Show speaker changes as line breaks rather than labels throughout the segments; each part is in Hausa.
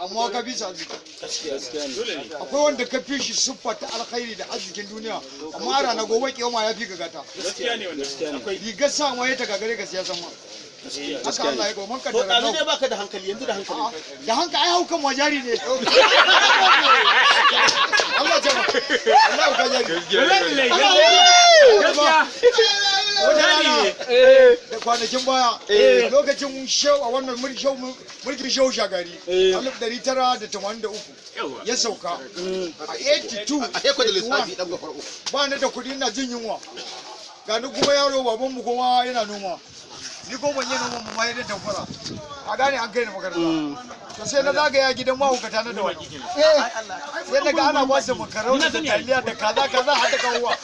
amma ka bi sa akwai wanda ka fi shi siffa ta alkhairi da arzikin duniya amma rana gobe kiyama ya fi ka gata
gaskiya ne wannan akwai
rigar sa ma ya ta gagare ka siyasa ma haka Allah ya go man ka
to
da
ɗazu ne baka da hankali yanzu da hankali
da hanka ai haukan wajari ne Allah jama Allah ka jari da kwanakin baya lokacin shau a wannan mulkin shau shagari 1983 ya sauka a 82
a heko da lissafi dan gafar uku
ba ni da kudi ina jin yunwa ga ni kuma yaro babanmu kuma yana noma ni ko ban yi noma mu mai da damfara a gane an kai ni makaranta to sai na zagaya gidan mahaukata na da wani sai na ga ana ba su makaroni da taliya da kaza kaza har da kawuwa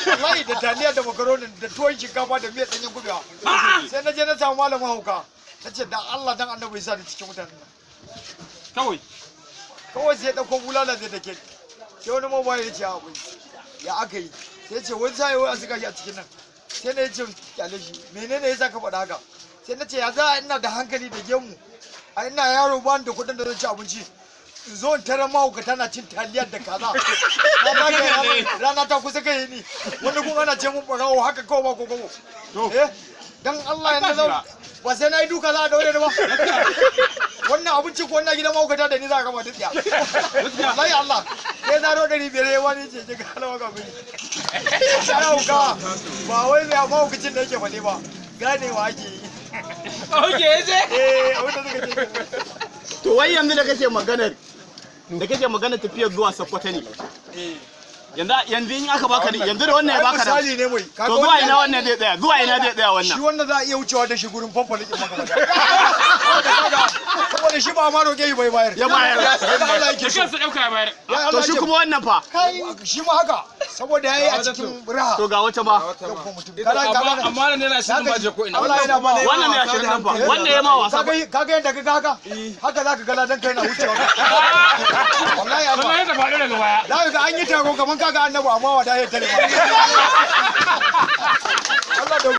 wallahi da taliya da makaroni da tuwon shinkafa da miyar danyen kubewa sai na je na samu malamin hauka na ce dan Allah dan annabi ya sa ni cikin mutanen nan kawai sai ya dauko bulala zai dake sai wani mabayi ya ce abu ya aka yi sai ya ce wani sai wai a saka shi a cikin nan sai na ya ce kyale shi menene ya saka faɗa haka sai na ce ya za ina da hankali da gemu a ina yaro ba da kuɗin da zan ci abinci in zo in tarar mahaukata na cin taliyar da kaza rana ta kusa kai ni wani kun ana ce mun ɓarawo haka kawai ba ko kobo dan Allah yana zau ba sai na yi duka za a daure da ba wannan abinci ko wannan gidan mahaukata da ni za a gama duk ya wallahi Allah sai zaro 500 ya wani ce ga halawa ga mini sai hauka ba wai mai mahaukacin da yake faɗi ba ganewa ake yi
oke yace
abinda suka ce
to wai yanzu da kake maganar tafiyar zuwa Sokoto ne yanzu in aka baka yanzu da wannan ya baka da
misali ne mai
to zuwa ina wannan zai tsaya wannan
shi wannan za a iya wucewa da shi gurin fanfalikin makamata saboda shi ba ma roƙe yi bai bayar
ya bayar
Allah yake so
kansa dauka bayar
to shi kuma wannan fa
shi ma haka saboda yayi a cikin raha
to ga wata ba
amma nan yana shirin baje ko ina
Allah yana ba
wannan ne ya shirin nan fa wannan ya ma wasa
kaga yadda kaga haka zaka ga ladan kai na wucewa wallahi
amma ya faɗo daga baya
za ka ga an yi taro kaman kaga annabi amma wa da ya tare ba Allah